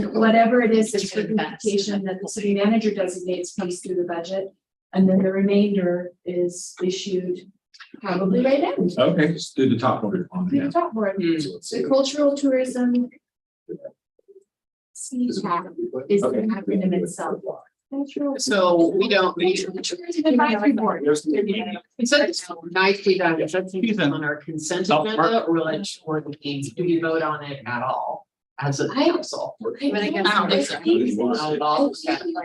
Whatever it is, it's for communication that the city manager designates comes through the budget. And then the remainder is issued probably right now. Okay, just do the top one. To the top board. The cultural tourism. CTAC is the acronym itself. Cultural So we don't. Tourism Advisory Board. It's nicely done. Is that on our consent agenda or like, or do we vote on it at all as a council? I think you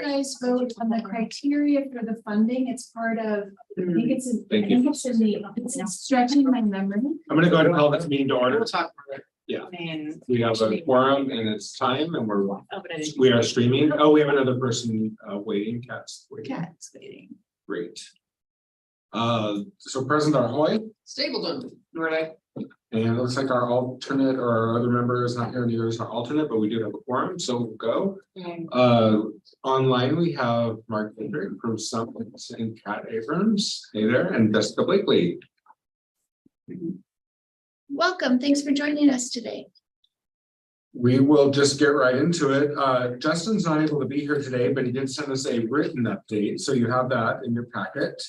guys vote on the criteria for the funding. It's part of, I think it's in, I think it's in the, it's stretching my memory. I'm gonna go ahead and call this meeting to order. We'll talk about it. Yeah. And. We have a quorum and it's time and Oh, but I didn't. we are streaming. Oh, we have another person waiting. Cat's waiting. Cat's waiting. Great. So President Arhoy, Stapleton, Nordic. and it looks like our alternate or our other member is not here, neither is our alternate, but we do have a quorum, so we'll go. Online, we have Mark Hendrick from Summit and Kat Abrams. Hey there, and Jessica Blakely. Welcome. Thanks for joining us today. We will just get right into it. Justin's not able to be here today, but he did send us a written update, so you have that in your packet.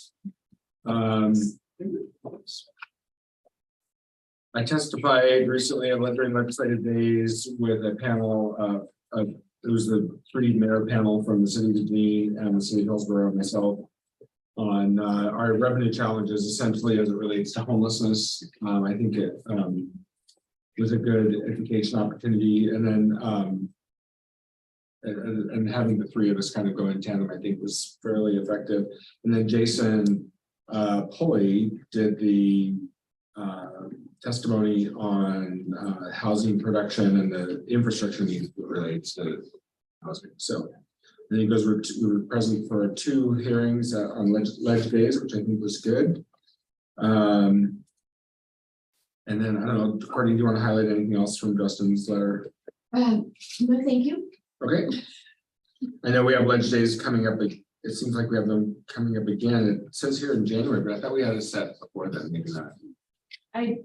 I testified recently during legislative days with a panel of it was the 3 mayor panel from the city of Dean and the city of Hillsborough and myself on our revenue challenges, essentially as it relates to homelessness. I think it was a good education opportunity, and then and having the 3 of us kind of go in tandem, I think was fairly effective. And then Jason Pulley did the testimony on housing production and the infrastructure needs that relates to housing. So I think those we were present for 2 hearings on ledge days, which I think was good. And then I don't know, Courtney, do you want to highlight anything else from Justin's letter? No, thank you. Okay. I know we have ledge days coming up. It seems like we have them coming up again. It says here in January, but I thought we had a set before then, maybe not. I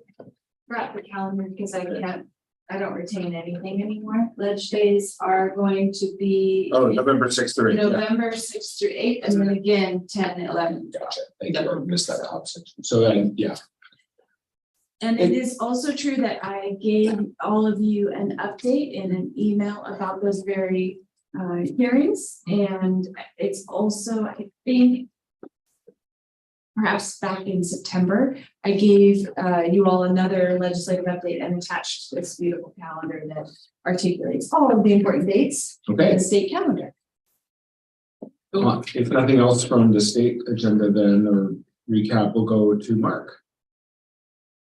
brought the calendar because I don't retain anything anymore. Ledge days are going to be. Oh, November 6th through 8th. November 6th through 8th, and then again 10, 11. Gotcha. Thank you. I missed that conversation. So then, yeah. And it is also true that I gave all of you an update in an email about those very hearings. And it's also, I think, perhaps back in September, I gave you all another legislative update and attached this beautiful calendar that articulates all of the important dates in Okay. the state calendar. If nothing else from the state agenda, then or recap, we'll go to Mark.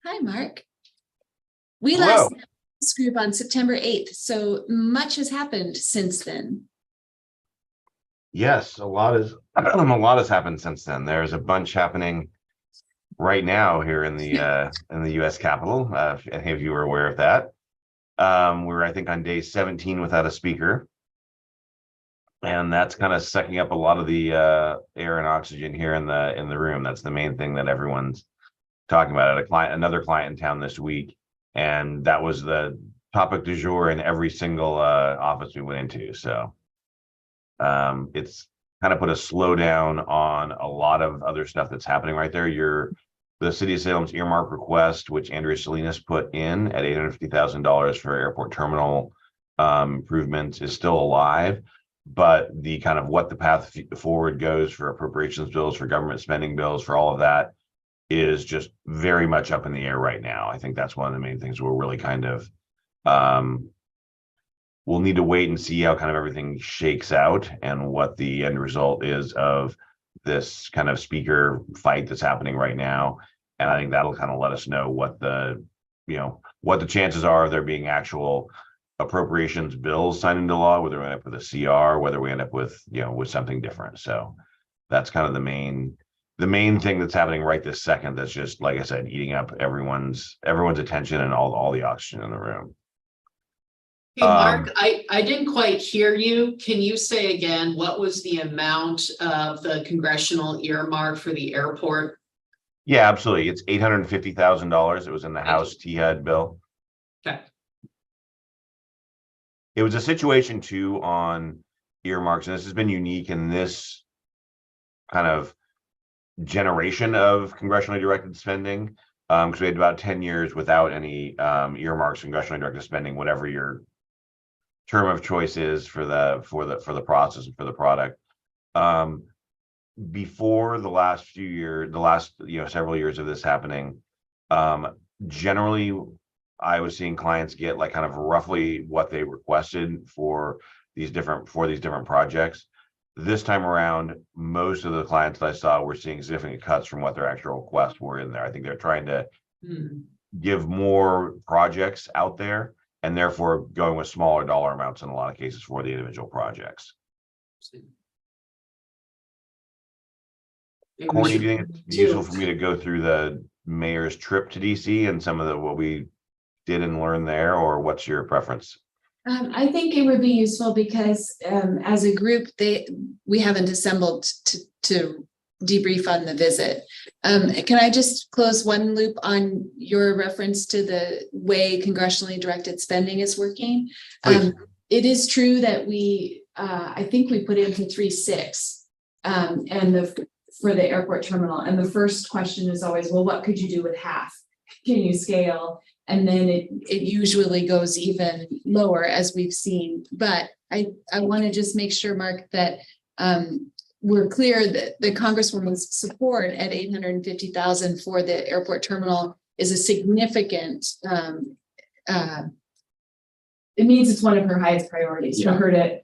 Hi, Mark. We Hello. last met this group on September 8th, so much has happened since then. Yes, a lot has happened since then. There's a bunch happening right now here in the US Capitol. If any of you are aware of that. We're, I think, on day 17 without a speaker. And that's kind of sucking up a lot of the air and oxygen here in the room. That's the main thing that everyone's talking about. Another client in town this week, and that was the topic du jour in every single office we went into. So it's kind of put a slowdown on a lot of other stuff that's happening right there. The city of Salem's earmark request, which Andrea Salinas put in at $850,000 for airport terminal improvements, is still alive. But the kind of what the path forward goes for appropriations bills, for government spending bills, for all of that is just very much up in the air right now. I think that's one of the main things we're really kind of we'll need to wait and see how kind of everything shakes out and what the end result is of this kind of speaker fight that's happening right now. And I think that'll kind of let us know what the chances are of there being actual appropriations bills signed into law, whether we end up with a CR, whether we end up with with something different. So that's kind of the main thing that's happening right this second. That's just, like I said, eating up everyone's attention and all the oxygen in the room. Hey, Mark, I didn't quite hear you. Can you say again, what was the amount of the congressional earmark for the airport? Yeah, absolutely. It's $850,000. It was in the House THUD bill. Okay. It was a situation too on earmarks, and this has been unique in this kind of generation of congressionally directed spending. Because we had about 10 years without any earmarks, congressionally directed spending, whatever your term of choice is for the process and for the product. Before the last few years, several years of this happening, generally I was seeing clients get like kind of roughly what they requested for these different projects. This time around, most of the clients that I saw were seeing significant cuts from what their actual requests were in there. I think they're trying to give more projects out there and therefore going with smaller dollar amounts in a lot of cases for the individual projects. Courtney, do you think it's useful for me to go through the mayor's trip to DC and some of what we did and learned there, or what's your preference? I think it would be useful because As a group, we haven't assembled to debrief on the visit. Can I just close one loop on your reference to the way congressionally directed spending is working? Please. It is true that I think we put in for 3.6 for the airport terminal. And the first question is always, well, what could you do with half? Can you scale? And then it usually goes even lower, as we've seen. But I want to just make sure, Mark, that we're clear that the Congresswoman's support at $850,000 for the airport terminal is a significant. it means it's one of her highest priorities for her to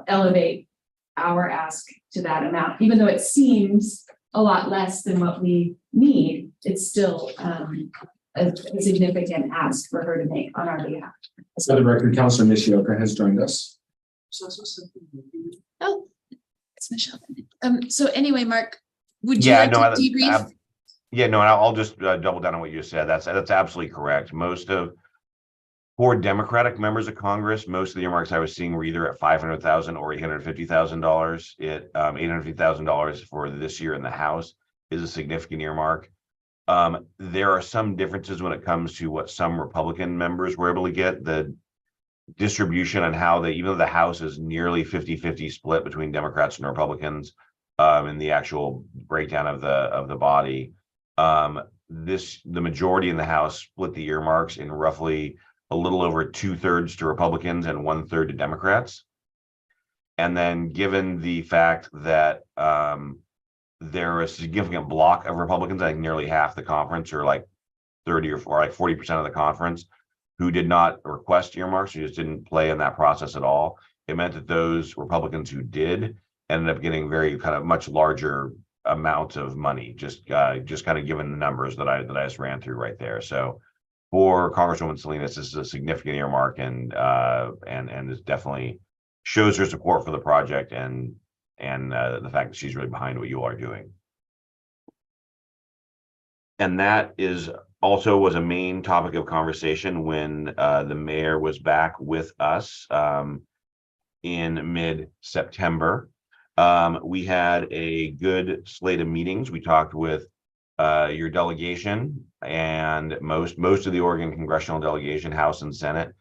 elevate our ask to that amount, even though it seems a lot less than what we need. It's still a significant ask for her to make on our behalf. For the record, Councilor Nishioka has joined us. Oh, it's Michelle. So anyway, Mark, would you like to debrief? I'll just double down on what you said. That's absolutely correct. For Democratic members of Congress, most of the earmarks I was seeing were either at $500,000 or $850,000. $850,000 for this year in the House is a significant earmark. There are some differences when it comes to what some Republican members were able to get. The distribution and how even though the House is nearly 50-50 split between Democrats and Republicans, in the actual breakdown of the body, the majority in the House split the earmarks in roughly a little over 2/3 to Republicans and 1/3 to Democrats. And then given the fact that there is a significant block of Republicans, I think nearly half the conference, or like 30 or 40% of the conference, who did not request earmarks, who just didn't play in that process at all. It meant that those Republicans who did ended up getting very kind of much larger amounts of money, just kind of given the numbers that I just ran through right there. So for Congresswoman Salinas, this is a significant earmark, and this definitely shows her support for the project and the fact that she's really behind what you all are doing. And that was a main topic of conversation when the mayor was back with us in mid-September. We had a good slate of meetings. We talked with your delegation and most of the Oregon congressional delegation, House and Senate,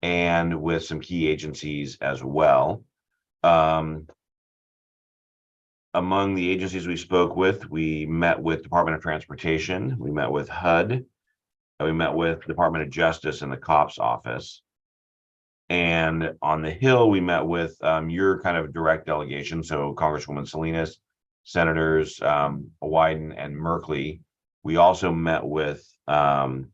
and with some key agencies as well. Among the agencies we spoke with, we met with Department of Transportation, we met with HUD, and we met with Department of Justice and the COPS office. And on the Hill, we met with your kind of direct delegation, so Congresswoman Salinas, Senators Wyden and Merkley. We also met with Congressman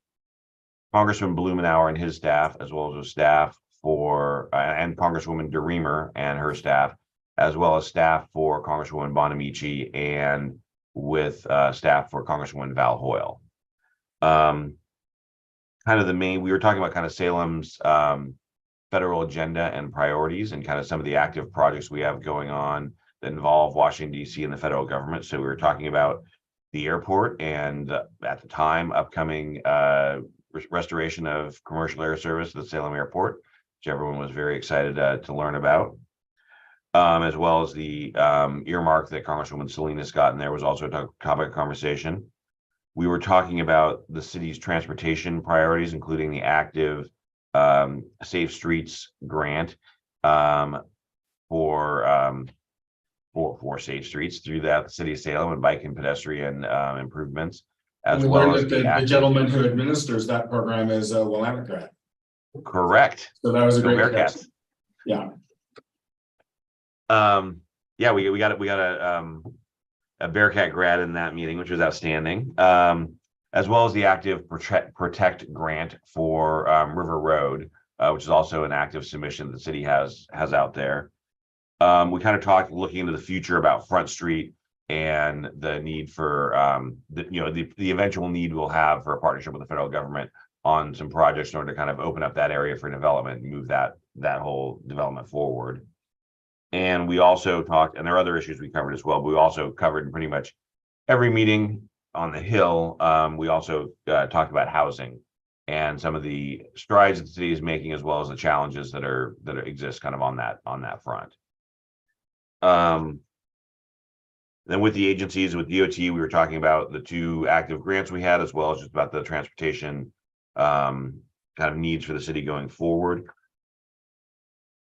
Blumenauer and his staff, as well as the staff and Congresswoman DeReamer and her staff, as well as staff for Congresswoman Bonamici and with staff for Congresswoman Val Hoyle. We were talking about kind of Salem's federal agenda and priorities and kind of some of the active projects we have going on that involve Washington, D.C. and the federal government. So we were talking about the airport and at the time, upcoming restoration of commercial air service at the Salem Airport, which everyone was very excited to learn about. As well as the earmark that Congresswoman Salinas got in there was also a topic of conversation. We were talking about the city's transportation priorities, including the active Safe Streets grant for safe streets through that the city of Salem and bike and pedestrian improvements, as We well learned as that the active- gentleman who administers that program is a Willamette grad. Correct. So that was a Go great Bearcats. connection. Yeah. Yeah, we got a Bearcat grad in that meeting, which was outstanding. As well as the active protect grant for River Road, which is also an active submission that the city has out there. We kind of talked looking into the future about Front Street and the need for the eventual need we'll have for a partnership with the federal government on some projects in order to kind of open up that area for development and move that whole development forward. And we also talked, and there are other issues we covered as well, but we also covered in pretty much every meeting on the Hill. We also talked about housing and some of the strides that the city is making, as well as the challenges that exist kind of on that front. Then with the agencies, with DOT, we were talking about the 2 active grants we had, as well as just about the transportation kind of needs for the city going forward.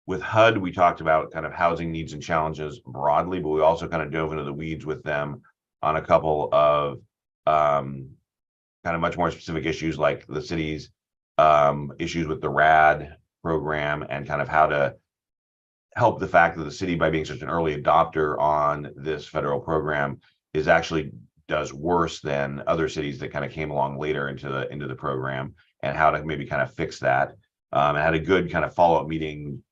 With HUD, we talked about kind of housing needs and challenges broadly, but we also kind of dove into the weeds with them on a couple of kind of much more specific issues, like the city's issues with the RAD program, and kind of how to help the fact that the city, by being such an early adopter on this federal program, is actually does worse than other cities that kind of came along later into the program, and how to maybe kind of fix that. And had a good kind of follow-up meeting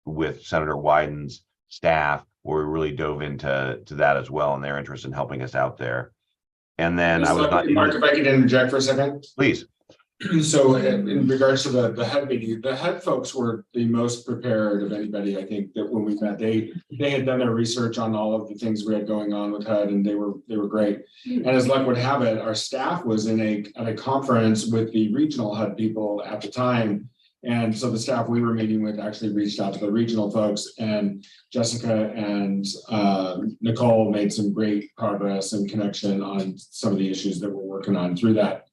with Senator Wyden's staff, where we really dove into that as well, and their interest in helping us out there. And then I was not, Mark, if I could interject for a second. please. So in regards to the HUD meeting, the HUD folks were the most prepared of anybody. I think that when we met, they had done their research on all of the things we had going on with HUD, and they were great. And as luck would have it, our staff was at a conference with the regional HUD people at the time. And so the staff we were meeting with actually reached out to the regional folks, and Jessica and Nicole made some great progress and connection on some of the issues that we're working on through that.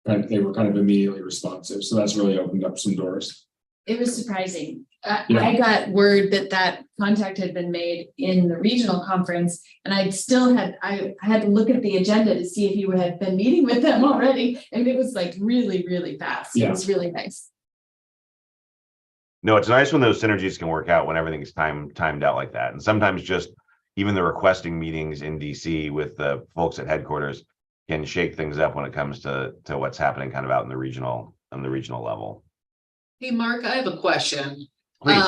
And they were kind of immediately responsive. So that's really opened up some doors. It was surprising. Yeah. I got word that contact had been made in the regional conference, and I had to look at the agenda to see if you had been meeting with them already. And it was like really, really fast. It Yeah. was really nice. No, it's nice when those synergies can work out when everything's timed out like that. And sometimes just even the requesting meetings in DC with the folks at headquarters can shake things up when it comes to what's happening kind of out in the regional level. Hey, Mark, I have a question. Please.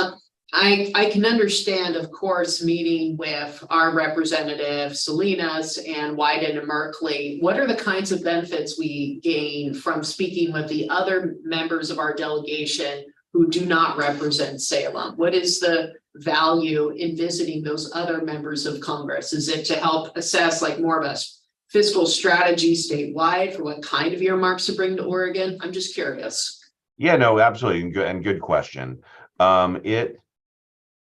I can understand, of course, meeting with our representative Salinas and Wyden and Merkley. What are the kinds of benefits we gain from speaking with the other members of our delegation who do not represent Salem? What is the value in visiting those other members of Congress? Is it to help assess like more of a fiscal strategy statewide for what kind of earmarks to bring to Oregon? I'm just curious. Yeah, no, absolutely. Good question. It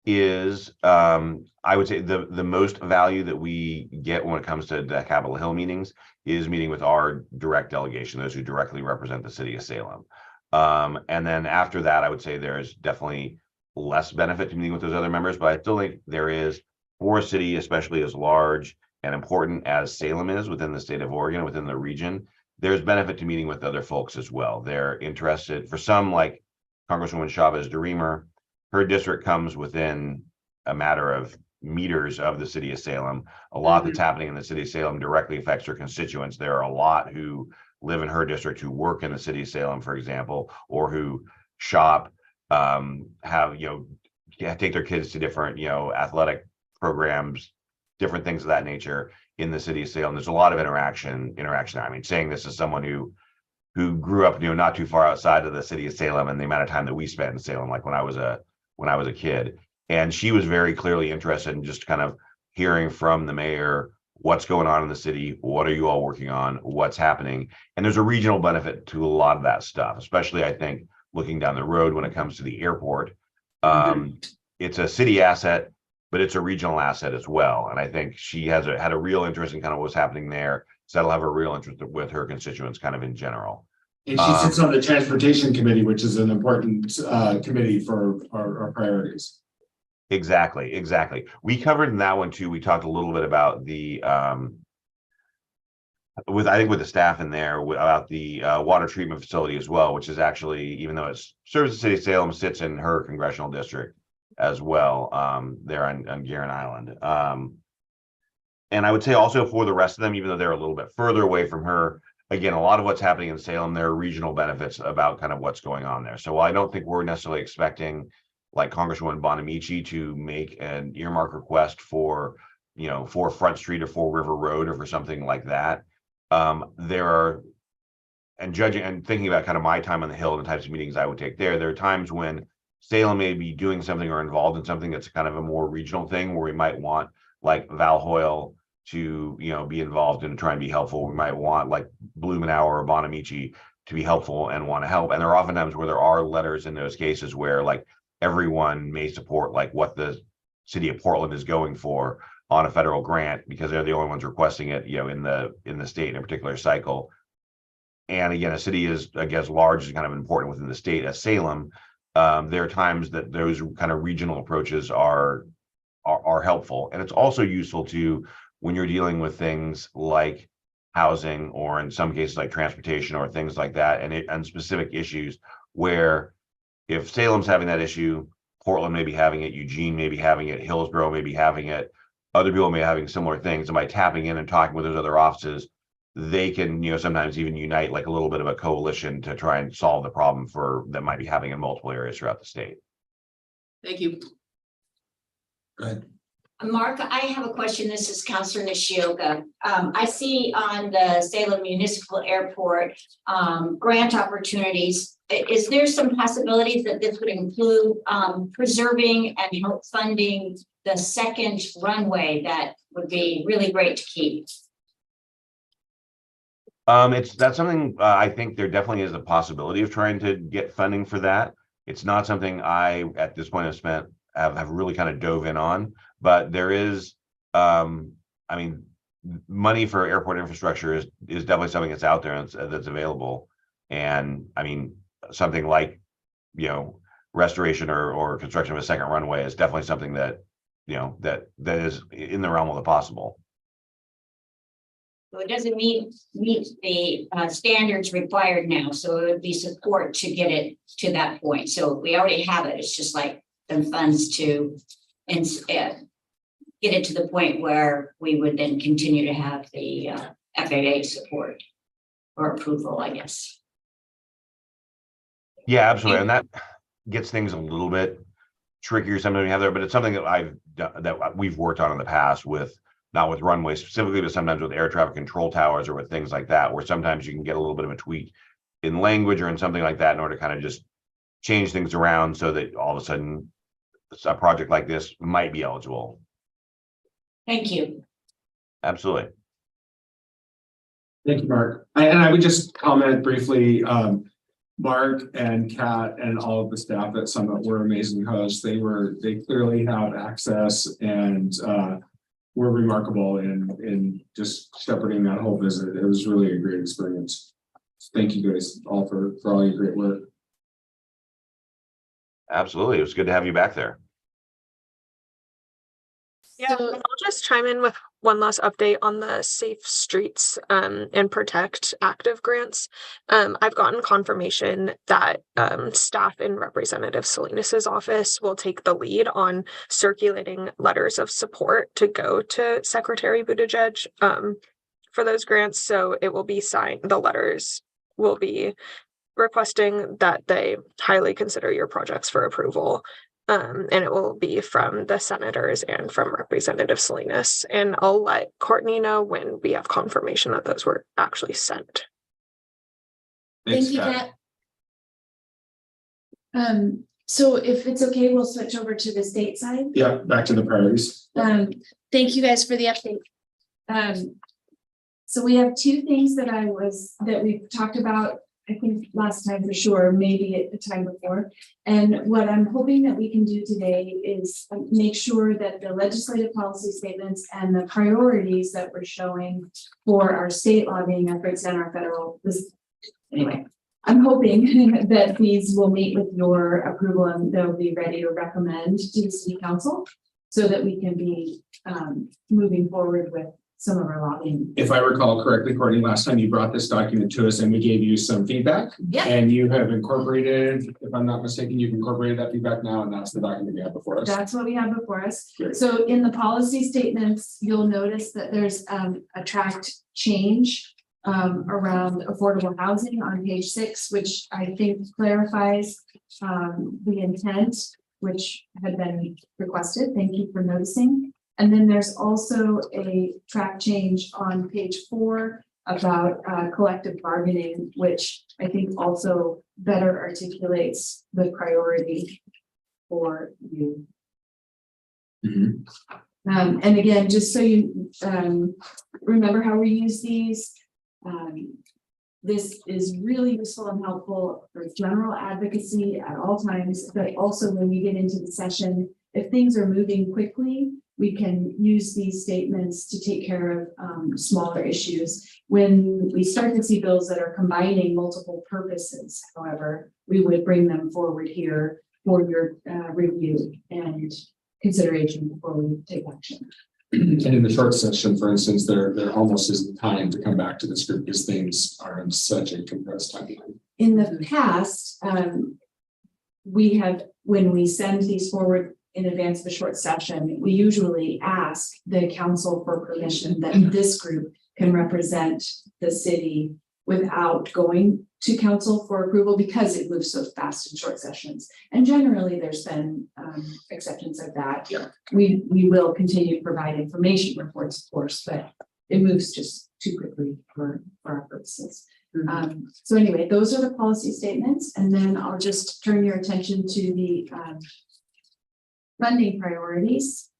is, I would say the most value that we get when it comes to the Capitol Hill meetings is meeting with our direct delegation, those who directly represent the city of Salem. And then after that, I would say there's definitely less benefit to meeting with those other members, but I still think there is, for a city, especially as large and important as Salem is within the state of Oregon, within the region, there's benefit to meeting with other folks as well. They're interested, for some, like Congresswoman Chavez DeRemer, her district comes within a matter of meters of the city of Salem. A lot that's happening in the city of Salem directly affects her constituents. There are a lot who live in her district who work in the city of Salem, for example, or who shop, take their kids to different, athletic programs, different things of that nature in the city of Salem. There's a lot of interaction. I mean, saying this as someone who grew up, not too far outside of the city of Salem, and the amount of time that we spent in Salem, like when I was a kid. And she was very clearly interested in just kind of hearing from the mayor, what's going on in the city, what are you all working on, what's happening. And there's a regional benefit to a lot of that stuff, especially I think looking down the road when it comes to the airport. It's a city asset, but it's a regional asset as well. And I think she had a real interest in kind of what's happening there. So that'll have a real interest with her constituents kind of in general. And she sits on the transportation committee, which is an important committee for our priorities. Exactly. We covered in that one too. We talked a little bit about the with the staff in there about the water treatment facility as well, which is actually, even though it serves the city of Salem, sits in her congressional district as well, there on Guerin Island. And I would say also for the rest of them, even though they're a little bit further away from her, again, a lot of what's happening in Salem, there are regional benefits about kind of what's going on there. So while I don't think we're necessarily expecting like Congresswoman Bonamici to make an earmark request for, for Front Street or for River Road or for something like that, there are, and judging and thinking about kind of my time on the Hill and the types of meetings I would take there are times when Salem may be doing something or involved in something that's kind of a more regional thing where we might want like Val Hoyle to, be involved and try and be helpful. We might want like Blumenauer or Bonamici to be helpful and want to help. And there are often times where there are letters in those cases where like everyone may support like what the city of Portland is going for on a federal grant because they're the only ones requesting it, in the state in a particular cycle. And again, a city is, I guess, large and kind of important within the state as Salem. There are times that those kind of regional approaches are helpful. And it's also useful to when you're dealing with things like housing or in some cases like transportation or things like that and specific issues where if Salem's having that issue, Portland may be having it, Eugene may be having it, Hillsborough may be having it, other people may be having similar things. And by tapping in and talking with those other offices, they can, sometimes even unite like a little bit of a coalition to try and solve the problem that might be happening in multiple areas throughout the state. Thank you. Go ahead. Mark, I have a question. This is Councilor Nishioka. I see on the Salem Municipal Airport grant opportunities. Is there some possibilities that this would include preserving and help funding the second runway that would be really great to keep? That's something I think there definitely is a possibility of trying to get funding for that. It's not something I at this point have really kind of dove in on, but there is money for airport infrastructure is definitely something that's out there and that's available. And something like restoration or construction of a second runway is definitely something that that is in the realm of the possible. So it doesn't meet the standards required now, so it would be support to get it to that point. So we already have it. It's just like the funds to get it to the point where we would then continue to have the FAA support or approval, I guess. Yeah, absolutely. And that gets things a little bit trickier sometimes we have there, but it's something that we've worked on in the past with, not with runways specifically, but sometimes with air traffic control towers or with things like that, where sometimes you can get a little bit of a tweak in language or in something like that in order to kind of just change things around so that all of a sudden a project like this might be eligible. Thank you. Absolutely. Thank you, Mark. And I would just comment briefly, Mark and Kat and all of the staff at Summit were amazing hosts. They clearly have access and were remarkable in just shepherding that whole visit. It was really a great experience. Thank you guys all for all your great work. Absolutely. It was good to have you back there. Yeah, I'll just chime in with one last update on the Safe Streets and Protect active grants. I've gotten confirmation that staff in Representative Salinas's office will take the lead on circulating letters of support to go to Secretary Buttigieg for those grants. So it will be signed. The letters will be requesting that they highly consider your projects for approval. And it will be from the senators and from Representative Salinas. And I'll let Courtney know when we have confirmation that those were actually sent. Thanks, Thank you, Kat. Kat. So if it's okay, we'll switch over to the state side. Yeah, back to the priorities. Thank you guys for the update. So we have two things that we've talked about, I think last time for sure, maybe at the time before. And what I'm hoping that we can do today is make sure that the legislative policy statements and the priorities that we're showing for our state lobbying efforts and our federal, anyway, I'm hoping that these will meet with your approval and they'll be ready to recommend to the city council so that we can be moving forward with some of our lobbying. If I recall correctly, Courtney, last time you brought this document to us and we gave you some feedback. Yeah. And you have incorporated, if I'm not mistaken, you've incorporated that feedback now, and that's the document we have before us. That's what we have before us. Great. So in the policy statements, you'll notice that there's a tracked change around affordable housing on page 6, which I think clarifies the intent, which had been requested. Thank you for noticing. And then there's also a track change on page 4 about collective bargaining, which I think also better articulates the priority for you. Mhm. And again, just so you remember how we use these. This is really useful and helpful for general advocacy at all times, but also when we get into the session, if things are moving quickly, we can use these statements to take care of smaller issues. When we start to see bills that are combining multiple purposes, however, we would bring them forward here for your review and consideration before we take action. And in the short session, for instance, there almost isn't time to come back to this group because things are in such a compressed timeline. In the past, we have, when we send these forward in advance of a short session, we usually ask the council for permission that this group can represent the city without going to council for approval because it moves so fast in short sessions. And generally, there's been exceptions of that. Yeah. We will continue to provide information reports, of course, but it moves just too quickly for our purposes. So anyway, those are the policy statements, and then I'll just turn your attention to the funding priorities.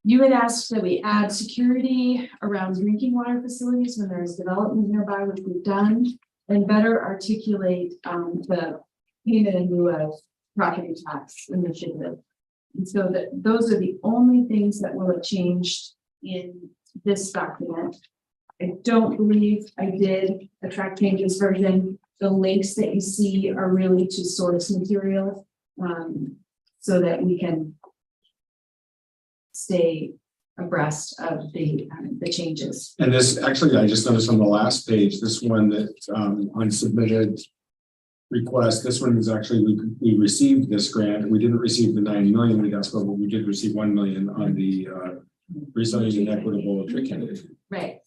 You had asked that we add security around drinking water facilities when there's development nearby, which we've done, and better articulate the payment in lieu of property tax initiative. And so that those are the only things that will have changed in this document. I don't believe I did a track changes version. The links that you see are really to source material so that we can stay abreast of the changes. And this, actually, I just noticed on the last page, this one that unsubmitted request, this one is actually, we received this grant. We didn't receive the 9 million we asked for, but we did receive 1 million on the rezoning and equitable tree candidate. Right.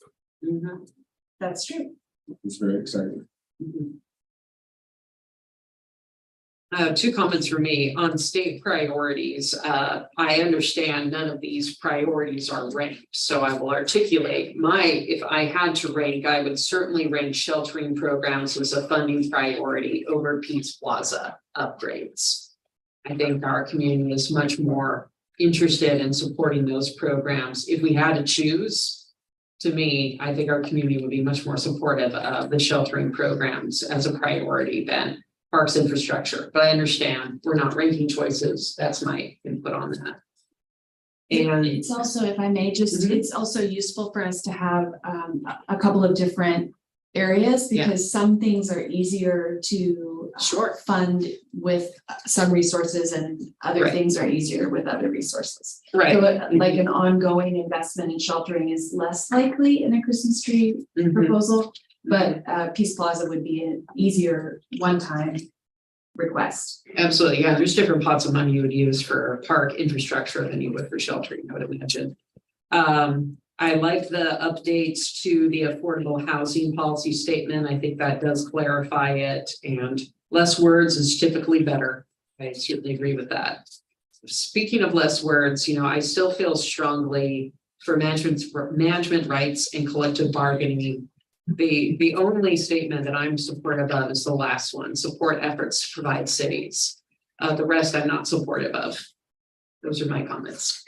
That's true. It's very exciting. Two comments for me on state priorities. I understand none of these priorities are ranked, so I will articulate if I had to rank, I would certainly rank sheltering programs as a funding priority over Peace Plaza upgrades. I think our community is much more interested in supporting those programs. If we had to choose, to me, I think our community would be much more supportive of the sheltering programs as a priority than parks infrastructure, but I understand we're not ranking choices. That's my input on that. And It's also, if I may, just, Mhm. it's also useful for us to have a couple of different areas Yeah. because some things are easier to Sure. fund with some resources and other Right. things are easier with other resources. right. So like an ongoing investment in sheltering is less likely in a Christmas tree Mhm. proposal, but Peace Plaza would be an easier one-time request. Absolutely. Yeah, there's different pots of money you would use for park infrastructure than you would for sheltering, I would imagine. I like the updates to the affordable housing policy statement. I think that does clarify it, and less words is typically better. I certainly agree with that. Speaking of less words, I still feel strongly for management rights and collective bargaining. The only statement that I'm supportive of is the last one, support efforts to provide cities. The rest I'm not supportive of. Those are my comments.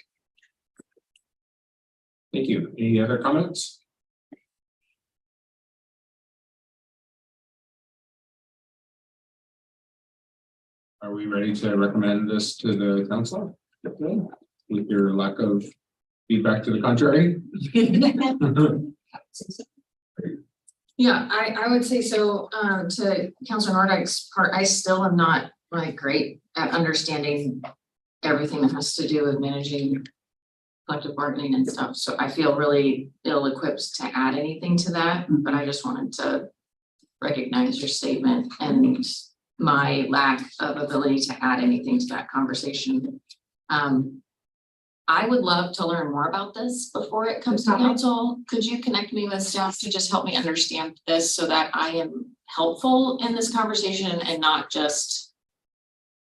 Thank you. Any other comments? Are we ready to recommend this to the council? With your lack of feedback to the contrary? Yeah, I would say so, to Councilor Nordike's part, I still am not like great at understanding everything that has to do with managing collective bargaining and stuff, so I feel really ill-equipped to add anything to that, but I just wanted to recognize your statement and my lack of ability to add anything to that conversation. I would love to learn more about this before it comes to council. Could you connect me with staff to just help me understand this so that I am helpful in this conversation and not just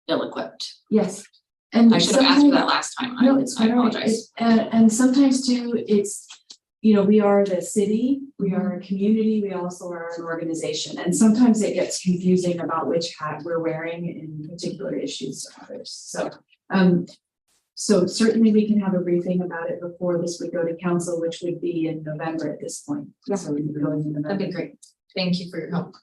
ill-equipped? Yes. And I should have asked for sometimes- that last time. No, I it's all right. apologize. And sometimes too, it's, you know, we are the city, we are a community, we also are an organization. And sometimes it gets confusing about which hat we're wearing in particular issues to others. So certainly we can have a briefing about it before this would go to council, which would be in November at this point. So we'd be going in November. That'd be great. Thank you for your help.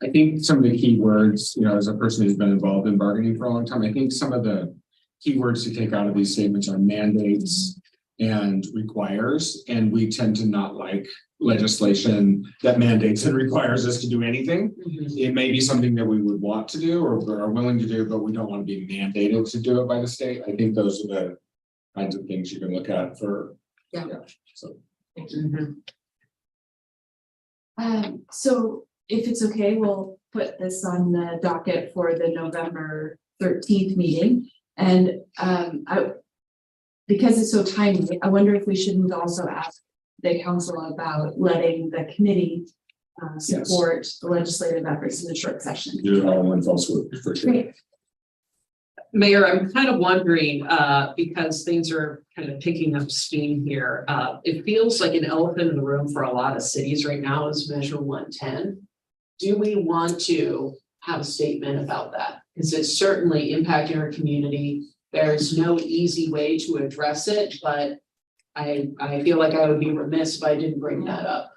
I think some of the key words, you know, as a person who's been involved in bargaining for a long time, I think some of the key words to take out of these statements are mandates and requires, and we tend to not like legislation that mandates and requires us to do anything. It may be something that we would want to do or are willing to do, but we don't want to be mandated to do it by the state. I think those are the kinds of things you can look at for. Yeah. So. So if it's okay, we'll put this on the docket for the November 13th meeting. And because it's so timely, I wonder if we shouldn't also ask the council about letting the committee support the legislative efforts in the short session. Do it all in one fell swoop for sure. Great. Mayor, I'm kind of wondering, because things are kind of picking up steam here. It feels like an elephant in the room for a lot of cities right now is Measure 110. Do we want to have a statement about that? Because it's certainly impacting our community. There's no easy way to address it, but I feel like I would be remiss if I didn't bring that up.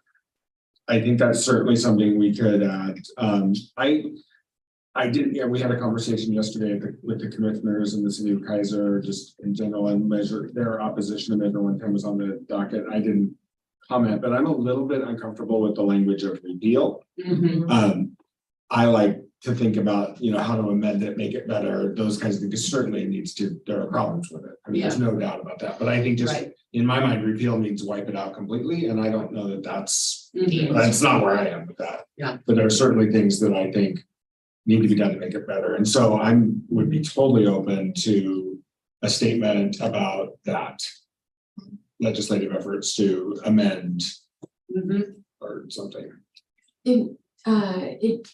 I think that's certainly something we could add. I did, yeah, we had a conversation yesterday with the commissioners in the city of Kaiser, just in general, and measure their opposition to Measure 110 was on the docket. I didn't comment, but I'm a little bit uncomfortable with the language of repeal. I like to think about, you know, how to amend it, make it better, those kinds of things. Certainly it needs to, there are problems with it. I mean, there's no doubt about that, but I think just Right. in my mind, repeal means wipe it out completely, and I don't know that that's Mhm. not where I am with that. Yeah. But there are certainly things that I think need to be done to make it better. And so would be totally open to a statement about that. Legislative efforts to amend or something. It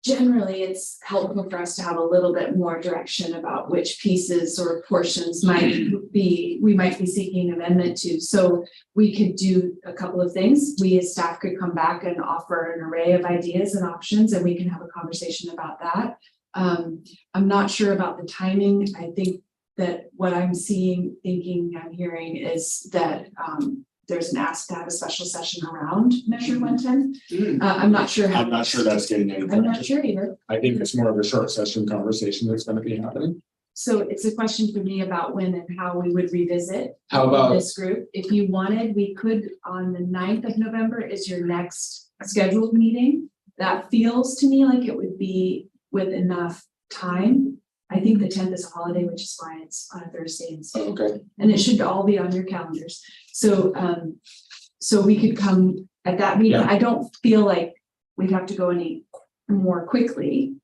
generally, it's helpful for us to have a little bit more direction about which pieces or portions we might be seeking amendment to. So we could do a couple of things. We as staff could come back and offer an array of ideas and options, and we can have a conversation about that. I'm not sure about the timing. I think that what I'm hearing is that there's an ask to have a special session around Measure 110. I'm not sure how. I'm not sure that's getting any. I'm not sure either. I think it's more of a short session conversation that's gonna be happening. So it's a question for me about when and how we would revisit How about, this group. If you wanted, we could, on the 9th of November is your next scheduled meeting. That feels to me like it would be with enough time. I think the 10th is a holiday, which is why it's on a Thursday instead. okay, And it should all be on your calendars. So, so we could come at that meeting. Yeah. I don't feel like we'd have to go any more quickly.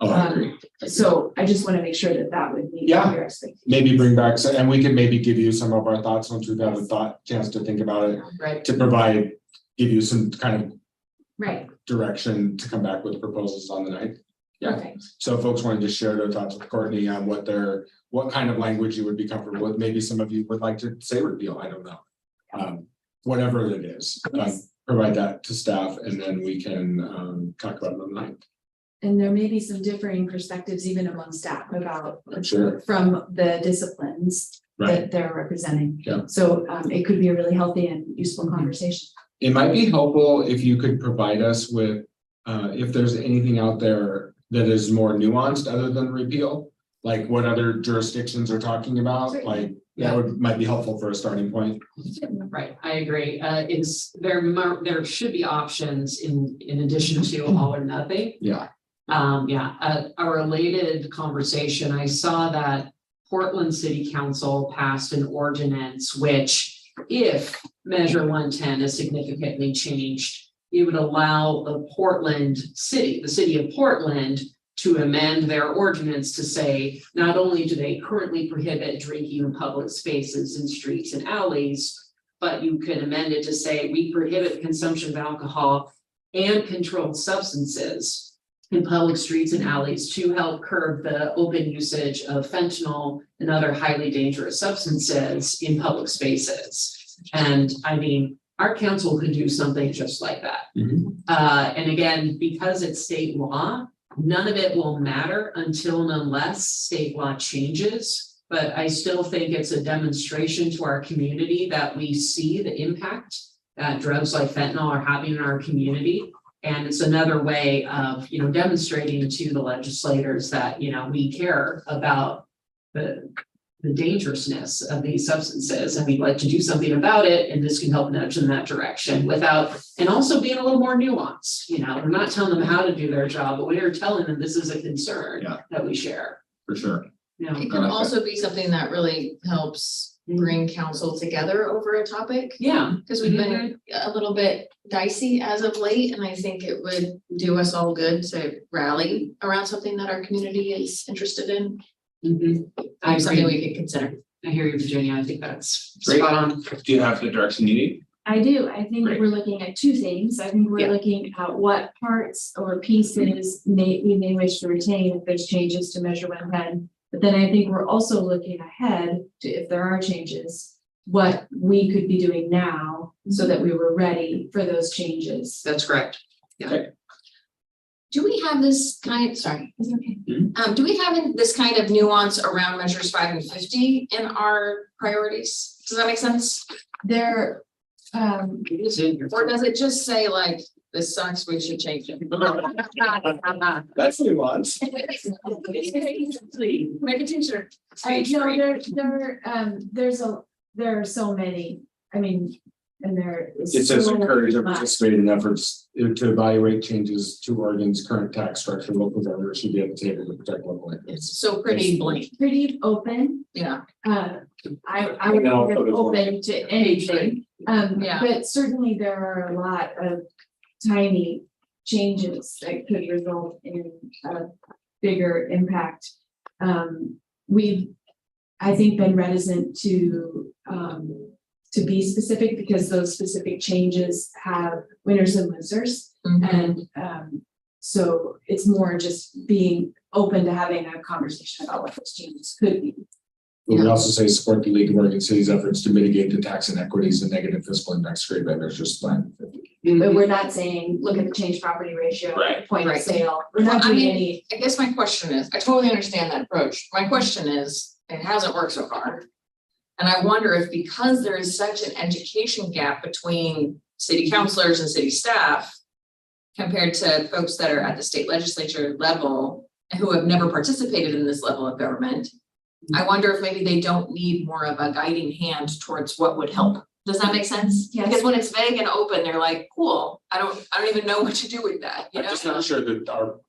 oh, I agree. So I just want to make sure that that would meet Yeah. your expectations. Maybe bring back, and we can maybe give you some of our thoughts once we've had a chance to think about it, Right. to give you some kind of Right. direction to come back with proposals on the 9th. Yeah. Perfect. So if folks want to just share their thoughts with Courtney on what kind of language you would be comfortable with. Maybe some of you would like to say repeal, I don't know. Whatever it is, Yes. provide that to staff and then we can talk about it on the 9th. And there may be some differing perspectives even among staff about I'm sure. from the disciplines Right. that they're representing. Yeah. So it could be a really healthy and useful conversation. It might be helpful if you could provide us with, if there's anything out there that is more nuanced other than repeal, like what other jurisdictions are talking about, Certainly. like might be helpful for a starting point. Right, I agree. There should be options in addition to all or nothing. Yeah. A related conversation, I saw that Portland City Council passed an ordinance which, if Measure 110 is significantly changed, it would allow the city of Portland, to amend their ordinance to say, not only do they currently prohibit drinking in public spaces in streets and alleys, but you can amend it to say, we prohibit consumption of alcohol and controlled substances in public streets and alleys to help curb the open usage of fentanyl and other highly dangerous substances in public spaces. And I mean, our council could do something just like that. And again, because it's state law, none of it will matter until and unless state law changes. But I still think it's a demonstration to our community that we see the impact that drugs like fentanyl are having in our community. And it's another way of, demonstrating to the legislators that, we care about the dangerousness of these substances, and we'd like to do something about it, and this can help nudge in that direction and also being a little more nuanced. We're not telling them how to do their job, but we are telling them this is a concern that we share. For sure. It can also be something that really helps bring council together over a topic. Yeah. Because we've been a little bit dicey as of late, and I think it would do us all good to rally around something that our community is interested in. Something we could consider. I hear you, Virginia. I think that's Great. spot on. Do you have the direction you need? I do. I think Great. we're looking at two things. I think we're Yeah. looking at what parts or pieces we may wish to retain if there's changes to Measure 110. But then I think we're also looking ahead to, if there are changes, what we could be doing now so that we were ready for those changes. That's correct. Do we have this kind, sorry, is it okay? Do we have this kind of nuance around measures 5 and 50 in our priorities? Does that make sense? There, It is in your. Or does it just say like, this sucks, we should change it? That's what he wants. Make a t-shirt. there are so many, I mean, and there is. It says so encourage or much. participate in efforts to evaluate changes to Oregon's current tax structure. Local governors should be at the table to protect local interests. It's so pretty blank, Pretty open. yeah. I would No, be so does open to anything. Yeah. But certainly there are a lot of tiny changes that could result in a bigger impact. We've, I think, been reticent to be specific because those specific changes have winners and losers. And so it's more just being open to having a conversation about what those changes could be. But we also say support the League of Oregon Cities efforts to mitigate the tax inequities and negative fiscal impacts created by measures 5 and 50. But we're not saying, look at the change property ratio, Right. point of Right. sale. We're not Well, I doing mean, any, I guess my question is, I totally understand that approach. My question is, it hasn't worked so far. And I wonder if because there is such an education gap between city councilors and city staff compared to folks that are at the state legislature level and who have never participated in this level of government, I wonder if maybe they don't need more of a guiding hand towards what would help. Does that make sense? Yes. Because when it's vague and open, they're like, cool, I don't even know what to do with that, you I'm know? just not sure that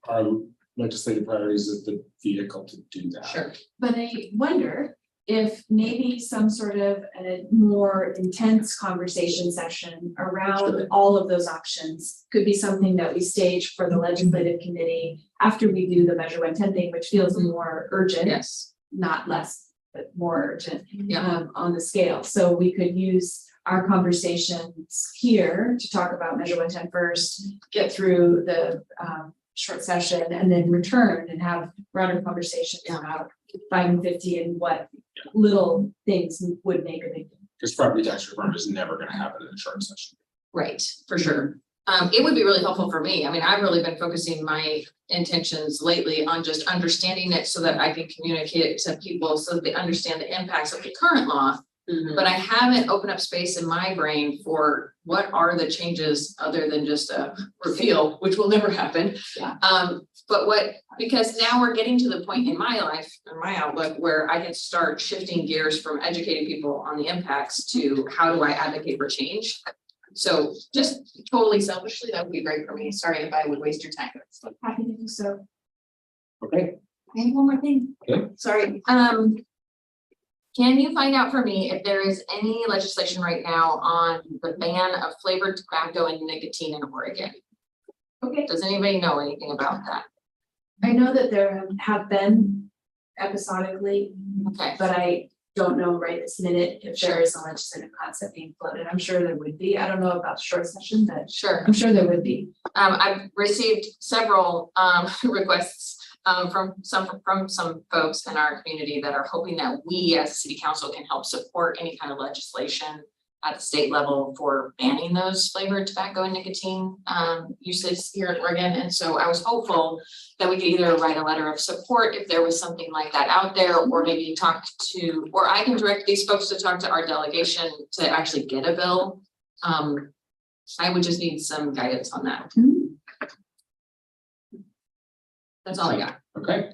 our legislative priorities is the vehicle to do that. Sure. but I wonder if maybe some sort of a more intense conversation session around Sure. all of those options could be something that we stage for the legislative committee after we do the Measure 110 thing, which feels more urgent. Yes. Not less, but more urgent. Yeah. On the scale. So we could use our conversations here to talk about Measure 110 first, get through the short session and then return and have broader conversations about 5 and 50 and what little things would make a big difference. Because property tax reform is never going to happen in a short session. Right, for sure. It would be really helpful for me. I mean, I've really been focusing my intentions lately on just understanding it so that I can communicate it to people so that they understand the impacts of the current law. Mhm. but I haven't opened up space in my brain for what are the changes other than just a repeal, which will never happen. Yeah. But because now we're getting to the point in my life, in my outlook, where I can start shifting gears from educating people on the impacts to how do I advocate for change? So just totally selfishly, that would be great for me. Sorry if I would waste your time. Happy to do so. Okay, I have one more thing. Sorry, can you find out for me if there is any legislation right now on the ban of flavored tobacco and nicotine in Oregon? Okay. Does anybody know anything about that? I know that there have been episodically, Okay, but I don't know right this minute if there is a legislative concept being floated. I'm sure there would be. I don't know about short session, but sure. I'm sure there would be. I've received several requests from some folks in our community that are hoping that we as a city council can help support any kind of legislation at the state level for banning those flavored tobacco and nicotine uses here in Oregon. And so I was hopeful that we could either write a letter of support if there was something like that out there, or maybe or I can direct these folks to talk to our delegation to actually get a bill. I would just need some guidance on that. That's all I got. okay,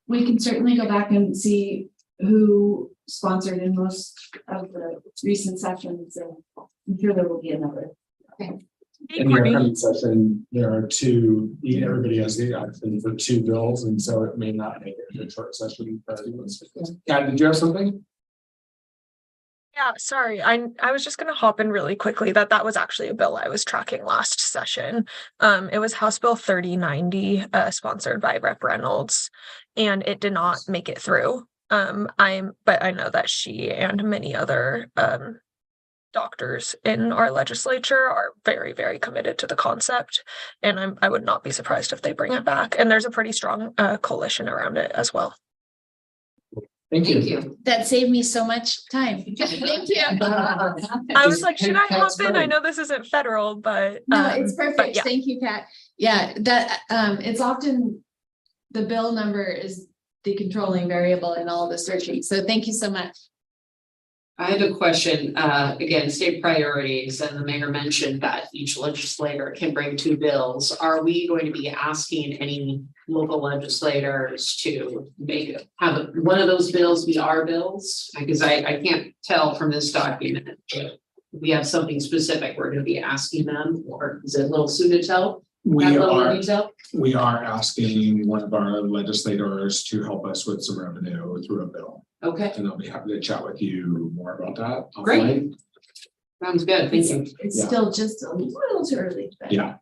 We can certainly go back and see who sponsored in most of the recent sessions, and I'm sure there will be another. Hey, in your Courtney. upcoming session, there are two, everybody has the option for two bills, and so it may not make it to a short session. Kat, did you have something? Yeah, sorry. I was just gonna hop in really quickly that was actually a bill I was tracking last session. It was House Bill 3090, sponsored by Rep. Reynolds, and it did not make it through. But I know that she and many other doctors in our legislature are very, very committed to the concept, and I would not be surprised if they bring it back. And there's a pretty strong coalition around it as well. Thank Thank you. you. That saved me so much time. Thank you. I was like, should I hop in? I know this isn't federal, but No, it's but perfect. yeah. Thank you, Kat. Yeah, that, it's often, the bill number is the controlling variable in all the searching. So thank you so much. I have a question, again, state priorities, and the mayor mentioned that each legislator can bring two bills. Are we going to be asking any local legislators to have one of those bills be our bills? Because I can't tell from this document if we have something specific we're gonna be asking them, or is it a little soon to tell? We Have a little are, detail? we are asking one of our legislators to help us with some revenue through a bill, Okay, and I'll be happy to chat with you more about that. Great. offline. sounds good, thank you. It's Yeah. still just a little too early. but- Yeah,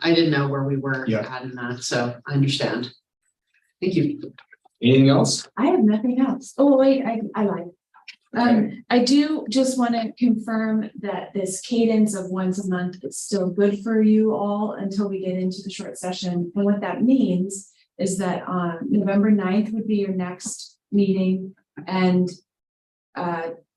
I didn't know where we were Yeah. at in that, so I understand. Thank you. anything else? I have nothing else. Oh, wait, I lied. I do just want to confirm that this cadence of once a month is still good for you all until we get into the short session. And what that means is that on November 9th would be your next meeting, and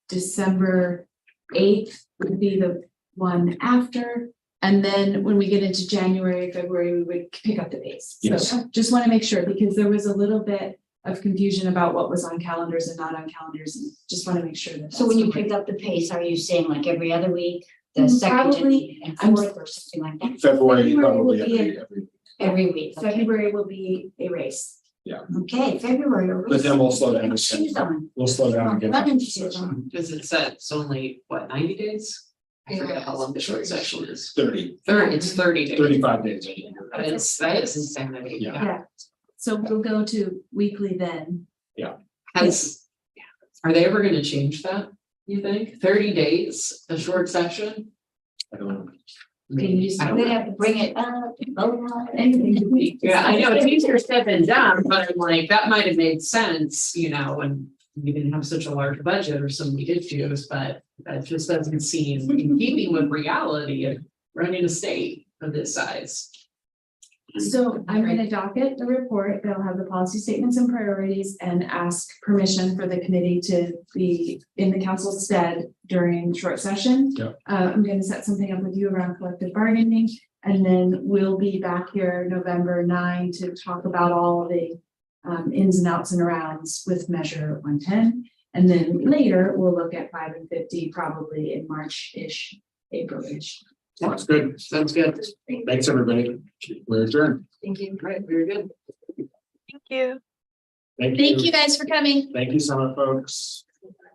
December 8th would be the one after. And then when we get into January, February, we would pick up the pace. Yes. So just want to make sure, because there was a little bit of confusion about what was on calendars and not on calendars, and just want to make sure that. So when you that's pick up the pace, are you saying like every other week, the Mm, second probably. and I'm- fourth or something like that? February, February will probably be every. Every week, okay. February will be a race. Okay, February. But then we'll slow down. Shoes on. We'll slow down and get. Running shoes on. Because it said it's only, what, 90 days? I forget how long the short session is. 30, It's 30 days. 35 days. That is insanity. Yeah. So we'll go to weekly then. Are they ever gonna change that, you think? 30 days, a short session? I don't know. Maybe. I I'm don't gonna know. have to bring it up. Anything to be. Yeah, I know, it's easier said than done, but I'm like, that might have made sense, when we didn't have such a large budget or so many issues, but that just doesn't seem in keeping with reality of running a state of this size. So I'm gonna docket the report, that'll have the policy statements and priorities, and ask permission for the committee to be in the council's stead during short session. Yep. I'm gonna set something up with you around collective bargaining, and then we'll be back here November 9 to talk about all the ins and outs and arounds with measure 110. And then later, we'll look at 5 and 50, probably in March-ish, April-ish. That's good. Sounds good. Thanks, everybody. We're adjourned. Thank you. Right, very good. Thank you. Thank Thank you guys for coming. Thank you, Summit folks.